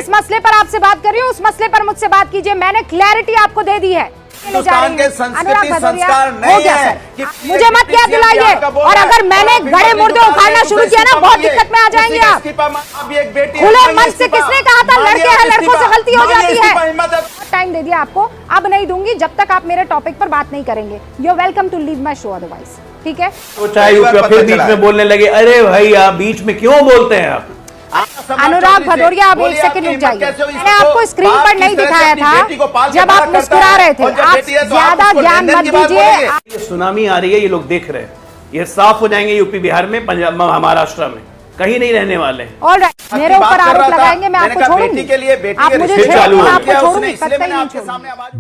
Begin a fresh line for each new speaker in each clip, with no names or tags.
जिस मसले पर आपसे बात कर रही हूँ उस मसले पर मुझसे बात कीजिए। मैंने क्लैरिटी आपको दे दी है।
हिंदुस्तान के संस्कृति संस्कार नहीं है कि
मुझे मत याद दिलाइए। और अगर मैंने गड़े मुर्दे उखाड़ना शुरू किया ना, बहुत दिक्कत में आ जाएंगे आप। खुले मन से किसने कहा था लड़के हैं, लड़कों से गलती हो जाती है। टाइम दे दिया आपको, अब नहीं दूंगी जब तक आप मेरे टॉपिक पर बात नहीं करेंगे। You are welcome to leave my show otherwise, ठीक है।
तो चाहे फिर बीच में बोलने लगे, अरे भाई आप बीच में क्यों बोलते हैं आप?
अनुराग भदौरिया, आप एक सेकंड रुक जाइए। मैंने आपको स्क्रीन पर नहीं दिखाया था जब आप मुस्कुरा रहे थे। आप ज्यादा ज्ञान मत दीजिए।
ये सुनामी आ रही है, ये लोग देख रहे हैं, ये साफ हो जाएंगे यूपी बिहार में, पंजाब महाराष्ट्र में, कहीं नहीं रहने वाले।
ऑलराइट, मेरे ऊपर आरोप लगाएंगे, मैं आपको छोड़ूंगी। आप मुझे छोड़ूंगी।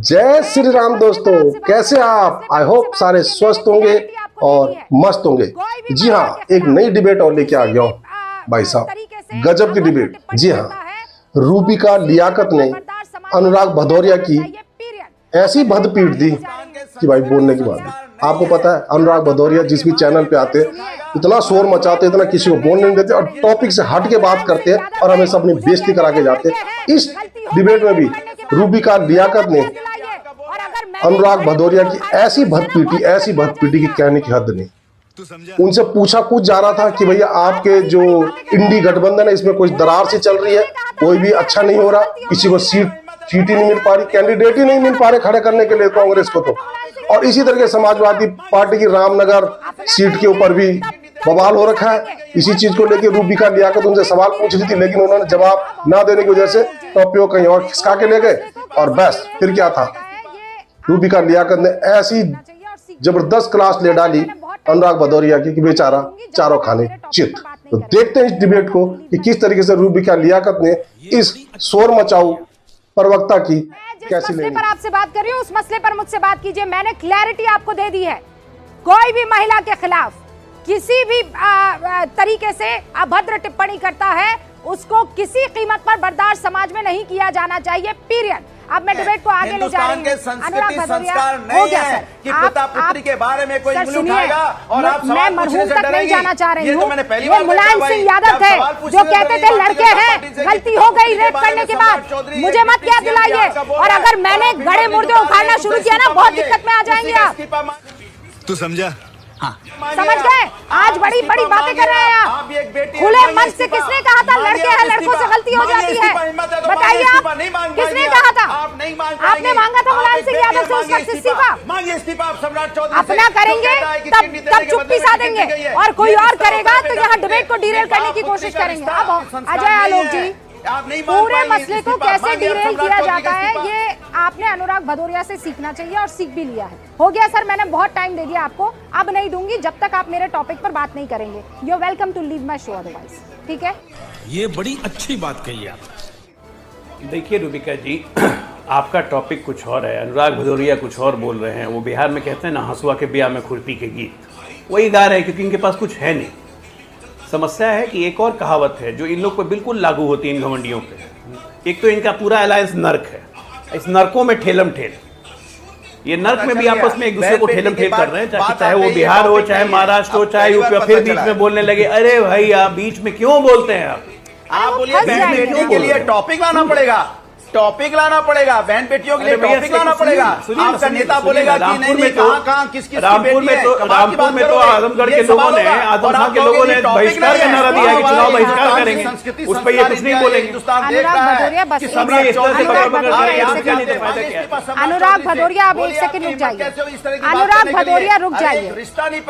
जय श्री राम दोस्तों, कैसे आप? आई होप सारे स्वस्थ होंगे और मस्त होंगे। जी हाँ, एक नई डिबेट और लेके आ गया हूँ भाई साहब, गजब की डिबेट। जी हाँ, रूबिका लियाकत ने अनुराग भदौरिया की ऐसी भद पीट दी कि भाई बोलने की बात है। आपको पता है अनुराग भदौरिया जिस भी चैनल पे आते इतना शोर मचाते, इतना किसी को बोलने नहीं देते और टॉपिक से हट के बात करते हैं और हमेशा अपनी बेइज्जती करा के जाते हैं। इस डिबेट में भी रूबिका लियाकत ने अनुराग भदौरिया की ऐसी भद पीटी की कहने की हद नहीं। उनसे पूछा कुछ जा रहा था कि भैया आपके जो इंडी गठबंधन है इसमें कुछ दरार सी चल रही है, कोई भी अच्छा नहीं हो रहा, किसी को सीट ही नहीं मिल पा रही, कैंडिडेट ही नहीं मिल पा रहे खड़े करने के लिए कांग्रेस को। तो और इसी तरह समाजवादी पार्टी की रामनगर सीट के ऊपर भी बवाल हो रखा है। इसी चीज को लेकर रूबिका लियाकत उनसे सवाल पूछ रही थी, लेकिन उन्होंने जवाब ना देने की वजह से टॉपिक कहीं और खिसका के ले गए और बस फिर क्या था, रूबिका लियाकत ने ऐसी जबरदस्त क्लास ले डाली अनुराग भदौरिया की कि बेचारा चारों खाने चित। तो देखते हैं इस डिबेट को कि किस तरीके से रूबिका लियाकत ने इस शोर मचाऊ प्रवक्ता की कैसी
मसले पर आपसे बात कर रही हूँ उस मसले पर मुझसे बात कीजिए। मैंने क्लैरिटी आपको दे दी है। कोई भी महिला के खिलाफ किसी भी तरीके से अभद्र टिप्पणी करता है उसको किसी कीमत पर बर्दाश्त समाज में नहीं किया जाना चाहिए, पीरियड। अब मैं डिबेट को आगे ले जा रही हूँ। अनुराग भदौरिया, हो गया सर,
कि पिता पुत्री के बारे में कोई उंगली उठाएगा और आप
मैं मरहूम तक नहीं जाना चाह रही हूँ। ये मुलायम सिंह यादव थे जो कहते थे लड़के हैं, गलती हो गई रेप करने के बाद। मुझे मत याद दिलाइए। और अगर मैंने गड़े मुर्दे उखाड़ना शुरू किया ना, बहुत दिक्कत में आ जाएंगे आप।
तू समझा? हाँ।
समझ गए? आज बड़ी बड़ी बातें कर रहे हैं आप। खुले मन से किसने कहा था लड़के हैं, लड़कों से गलती हो जाती है? बताइए आप, किसने कहा था? आपने मांगा था मुलायम सिंह यादव से उसका इस्तीफा। अपना करेंगे तब चुप्पी साधेंगे और कोई और करेगा तो यहाँ डिबेट को डिरेल करने की कोशिश करेंगे। अब अजय आलोक जी, पूरे मसले को कैसे डिरेल किया जाता है ये आपने अनुराग भदौरिया से सीखना चाहिए और सीख भी लिया है। हो गया सर, मैंने बहुत टाइम दे दिया आपको, अब नहीं दूंगी जब तक आप मेरे टॉपिक पर बात नहीं करेंगे। You are welcome to leave my show otherwise, ठीक है।
ये बड़ी अच्छी बात कही आप।
देखिए रूबिका जी, आपका टॉपिक कुछ और है, अनुराग भदौरिया कुछ और बोल रहे हैं। वो बिहार में कहते हैं ना, हंसुआ के ब्याह में खुरपी के गीत, वही गा रहे हैं क्योंकि इनके पास कुछ है नहीं। समस्या है कि एक और कहावत है जो इन लोग पर बिल्कुल लागू होती है इन घमंडियों पे। एक तो इनका पूरा अलायंस नर्क है, इस नर्कों में ठेलम ठेल, ये नर्क में भी आपस में एक दूसरे को ठेलम ठेल कर रहे हैं, चाहे वो बिहार हो, चाहे महाराष्ट्र हो, चाहे यूपी। फिर बीच में बोलने लगे, अरे भाई आप बीच में क्यों बोलते हैं आप
बोलिए बहन बेटियों के लिए टॉपिक लाना पड़ेगा, बहन बेटियों के लिए टॉपिक लाना पड़ेगा। आपका नेता बोलेगा कि नहीं कहां किसकी
रामपुर में तो आजमगढ़ के लोगों ने, आजमगढ़ के लोगों ने बहिष्कार का नारा दिया है कि चुनाव बहिष्कार करेंगे, उस पर ये कुछ नहीं बोलेंगे।
अनुराग भदौरिया, आप एक सेकंड रुक जाइए। अनुराग भदौरिया रुक जाइए।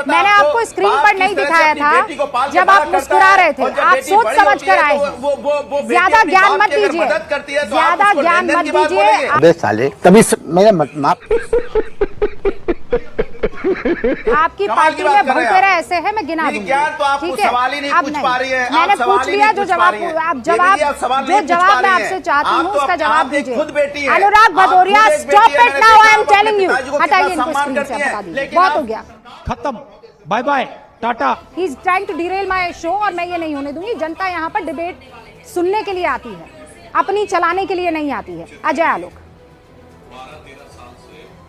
मैंने आपको स्क्रीन पर नहीं दिखाया था जब आप मुस्कुरा रहे थे, आप सोच समझ कर आए। ज्यादा ज्ञान मत दीजिए, ज्यादा ज्ञान मत दीजिए।
अबे साले, तभी मेरा माफ।
आपकी पार्टी में बहुत सारे ऐसे हैं, मैं गिना दूंगी, ठीक है। अब नहीं, मैंने पूछ लिया जो जवाब मैं आपसे चाहती हूँ उसका जवाब दीजिए। Anurag Bhadauria, stop it now, I am telling you. हटाइए इनको स्क्रीन से, बता दीजिए, बहुत हो गया,
खत्म, bye bye, tata.
He is trying to derail my show और मैं ये नहीं होने दूंगी। जनता यहाँ पर डिबेट सुनने के लिए आती है, अपनी चलाने के लिए नहीं आती है। अजय आलोक,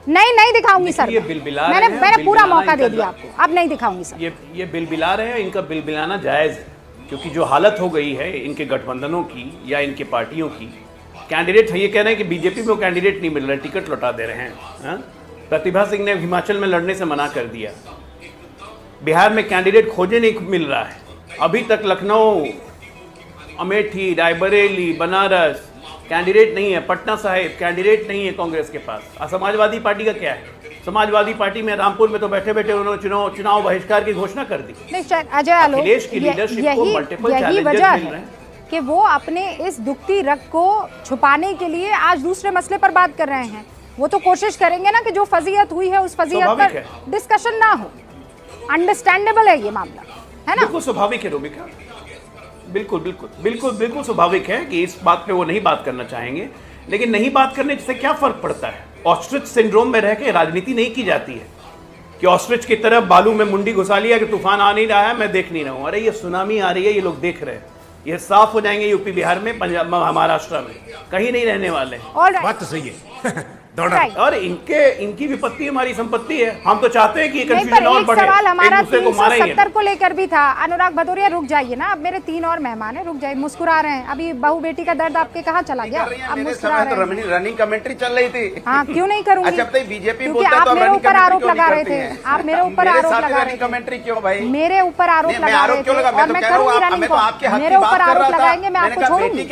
नहीं दिखाऊंगी सर, मैंने पूरा मौका दे दिया आपको, अब नहीं दिखाऊंगी सर।
ये बिलबिला रहे हैं, इनका बिलबिलाना जायज है। क्योंकि जो हालत हो गई है इनके गठबंधनों की या इनके पार्टियों की, कैंडिडेट ये कह रहे हैं कि बीजेपी में वो कैंडिडेट नहीं मिल रहे, टिकट लौटा दे रहे हैं। हाँ? प्रतिभा सिंह ने हिमाचल में लड़ने से मना कर दिया, बिहार में कैंडिडेट खोजे नहीं मिल रहा है, अभी तक लखनऊ, अमेठी, रायबरेली, बनारस कैंडिडेट नहीं है, पटना साहिब कैंडिडेट नहीं है कांग्रेस के पास। समाजवादी पार्टी का क्या है? समाजवादी पार्टी में रामपुर में तो बैठे बैठे उन्होंने चुनाव बहिष्कार की घोषणा कर दी।
अजय आलोक,
अखिलेश की लीडरशिप को मल्टीपल
यही वजह
चैलेंजेस मिल रहे
है
हैं
कि वो अपने इस दुखती रग को छुपाने के लिए आज दूसरे मसले पर बात कर रहे हैं। वो तो कोशिश करेंगे ना कि जो फजीयत हुई है उस फजीयत पर डिस्कशन ना हो। अंडरस्टैंडेबल है ये मामला, है ना?
बिल्कुल स्वाभाविक है रूबिका, बिल्कुल बिल्कुल बिल्कुल बिल्कुल स्वाभाविक है कि इस बात पे वो नहीं बात करना चाहेंगे, लेकिन नहीं बात करने से क्या फर्क पड़ता है? ऑस्ट्रिच सिंड्रोम में रह के राजनीति नहीं की जाती है कि ऑस्ट्रिच की तरह बालू में मुंडी घुसा लिया कि तूफान आ नहीं रहा है, मैं देख नहीं रहा हूं। अरे ये सुनामी आ रही है, ये लोग देख रहे हैं, ये साफ हो जाएंगे यूपी बिहार में, पंजाब महाराष्ट्र में, कहीं नहीं रहने वाले।
बात तो सही है।
और इनकी विपत्ति हमारी संपत्ति है। हम तो चाहते हैं कि ये
नहीं,
कंफ्यूजन
पर
और
एक
बढ़े,
सवाल हमारा
एक दूसरे को मारेंगे।
370 को लेकर भी था। अनुराग भदौरिया रुक जाइए ना, अब मेरे 3 और मेहमान हैं, रुक जाइए। मुस्कुरा रहे हैं, अभी बहू बेटी का दर्द आपके कहाँ चला गया? अब मुस्कुरा रहे हैं।
रनिंग कमेंट्री चल रही थी।
हाँ, क्यों नहीं करूंगी?
अच्छा, बीजेपी
क्योंकि आप मेरे ऊपर आरोप लगा रहे थे, आप मेरे ऊपर आरोप लगा रहे थे।
कमेंट्री क्यों भाई?
मेरे ऊपर आरोप लगा रहे थे और मैं करूंगी रनिंग को। मेरे ऊपर आरोप लगाएंगे, मैं आपको छोड़ूंगी।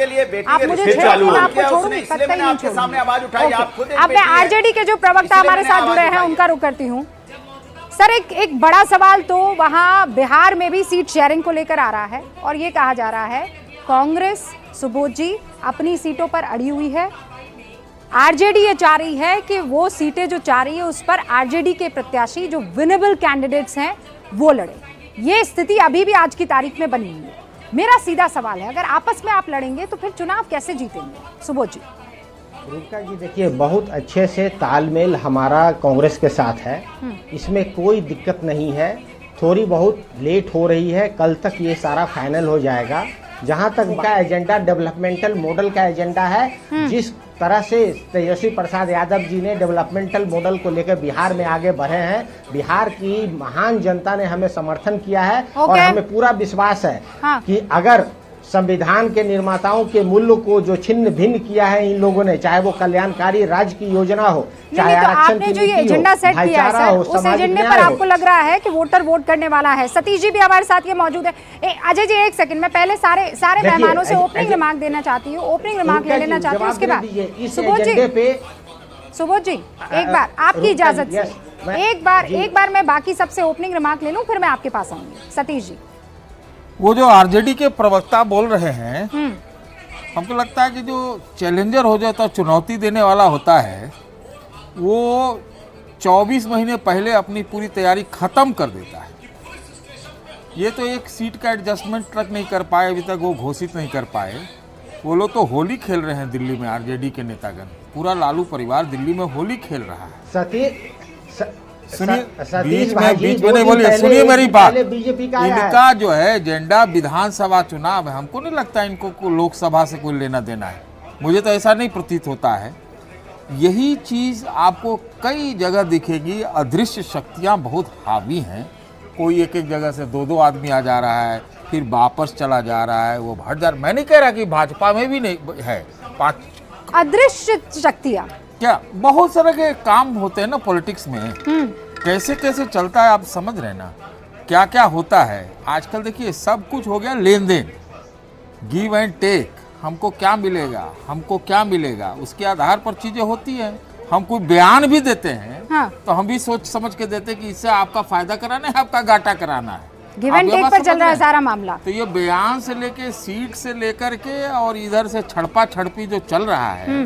आप मुझे छेड़ेंगे, मैं आपको छोड़ूंगी, कतई नहीं छोड़ूंगी। अब मैं आरजेडी के जो प्रवक्ता हमारे साथ जुड़े हैं उनका रुख करती हूँ। सर, एक बड़ा सवाल तो वहां बिहार में भी सीट शेयरिंग को लेकर आ रहा है और ये कहा जा रहा है कांग्रेस, सुबोध जी, अपनी सीटों पर अड़ी हुई है। आरजेडी ये चाह रही है कि वो सीटें जो चाह रही है उस पर आरजेडी के प्रत्याशी जो विनेबल कैंडिडेट्स हैं वो लड़े। ये स्थिति अभी भी आज की तारीख में बनी हुई है। मेरा सीधा सवाल है, अगर आपस में आप लड़ेंगे तो फिर चुनाव कैसे जीतेंगे? सुबोध जी।
रूबिका जी, देखिए, बहुत अच्छे से तालमेल हमारा कांग्रेस के साथ है, इसमें कोई दिक्कत नहीं है। थोड़ी बहुत लेट हो रही है, कल तक ये सारा फाइनल हो जाएगा। जहां तक का एजेंडा डेवलपमेंटल मॉडल का एजेंडा है, जिस तरह से तेजस्वी प्रसाद यादव जी ने डेवलपमेंटल मॉडल को लेकर बिहार में आगे बढ़े हैं, बिहार की महान जनता ने हमें समर्थन किया है और हमें पूरा विश्वास है कि अगर संविधान के निर्माताओं के मूल्य को जो छिन्न भिन्न किया है इन लोगों ने, चाहे वो कल्याणकारी राज्य की योजना हो, चाहे आरक्षण की नीति हो,
एजेंडा सेट किया है सर, उस एजेंडे पर आपको लग रहा है कि वोटर वोट करने वाला है। सतीश जी भी हमारे साथ ये मौजूद है। अजय जी, एक सेकंड, मैं पहले सारे मेहमानों से ओपनिंग रिमार्क देना चाहती हूँ, ओपनिंग रिमार्क ले लेना चाहती हूँ। उसके बाद सुबोध जी, एक बार आपकी इजाजत से एक बार मैं बाकी सबसे ओपनिंग रिमार्क ले लूँ, फिर मैं आपके पास आऊंगी। सतीश जी,
वो जो आरजेडी के प्रवक्ता बोल रहे हैं, हमको लगता है कि जो चैलेंजर हो जाता है, चुनौती देने वाला होता है, वो 24 महीने पहले अपनी पूरी तैयारी खत्म कर देता है। ये तो एक सीट का एडजस्टमेंट तक नहीं कर पाए, अभी तक वो घोषित नहीं कर पाए। वो लोग तो होली खेल रहे हैं दिल्ली में, आरजेडी के नेतागण, पूरा लालू परिवार दिल्ली में होली खेल रहा है। सुनिए, बीच में नहीं बोलिए, सुनिए मेरी बात। इनका जो है एजेंडा विधानसभा चुनाव है, हमको नहीं लगता इनको लोकसभा से कोई लेना देना है, मुझे तो ऐसा नहीं प्रतीत होता है। यही चीज आपको कई जगह दिखेगी, अदृश्य शक्तियां बहुत हावी हैं। कोई एक जगह से 2 आदमी आ जा रहा है, फिर वापस चला जा रहा है, वो भट जा रहा। मैं नहीं कह रहा कि भाजपा में भी नहीं है 5
अदृश्य शक्तियां,
क्या बहुत सारे के काम होते हैं ना पॉलिटिक्स में, कैसे कैसे चलता है आप समझ रहे ना, क्या क्या होता है। आजकल देखिए सब कुछ हो गया लेन देन, गिव एंड टेक, हमको क्या मिलेगा, हमको क्या मिलेगा, उसके आधार पर चीजें होती हैं। हम कोई बयान भी देते हैं तो हम भी सोच समझ के देते हैं कि इससे आपका फायदा कराना है, आपका घाटा कराना है,
गिव एंड टेक पर चल रहा है सारा मामला।
तो ये बयान से लेके सीट से लेकर के और इधर से छड़पा छड़पी जो चल रहा है,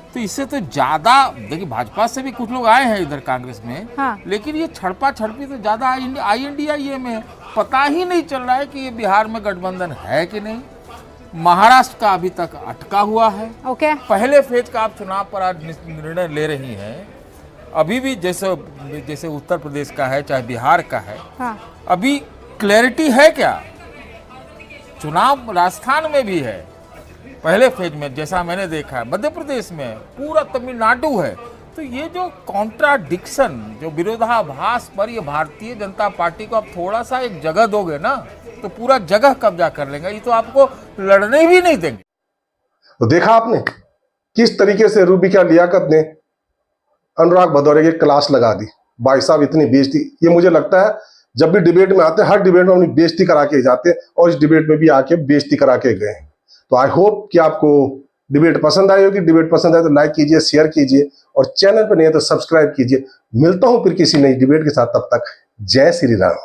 तो इससे तो ज्यादा देखिए, भाजपा से भी कुछ लोग आए हैं इधर कांग्रेस में, लेकिन ये छड़पा छड़पी तो ज्यादा INDIA में पता ही नहीं चल रहा है कि ये बिहार में गठबंधन है कि नहीं। महाराष्ट्र का अभी तक अटका हुआ है। पहले फेज का आप चुनाव पर आज निर्णय ले रही हैं, अभी भी जैसे उत्तर प्रदेश का है चाहे बिहार का है, अभी क्लैरिटी है क्या? चुनाव राजस्थान में भी है पहले फेज में, जैसा मैंने देखा है, मध्य प्रदेश में, पूरा तमिलनाडु है। तो ये जो कॉन्ट्राडिक्शन, जो विरोधाभास पर ये भारतीय जनता पार्टी को आप थोड़ा सा एक जगह दोगे ना, तो पूरा जगह कब्जा कर लेंगे, ये तो आपको लड़ने भी नहीं देंगे।
तो देखा आपने किस तरीके से रूबिका लियाकत ने अनुराग भदौरिया की क्लास लगा दी। भाई साहब इतनी बेइज्जती, ये मुझे लगता है जब भी डिबेट में आते हैं हर डिबेट में अपनी बेइज्जती करा के जाते हैं, और इस डिबेट में भी आके बेइज्जती करा के गए। तो आई होप कि आपको डिबेट पसंद आई होगी। डिबेट पसंद आए तो लाइक कीजिए, शेयर कीजिए, और चैनल पर नहीं है तो सब्सक्राइब कीजिए। मिलता हूं फिर किसी नई डिबेट के साथ, तब तक जय श्री राम।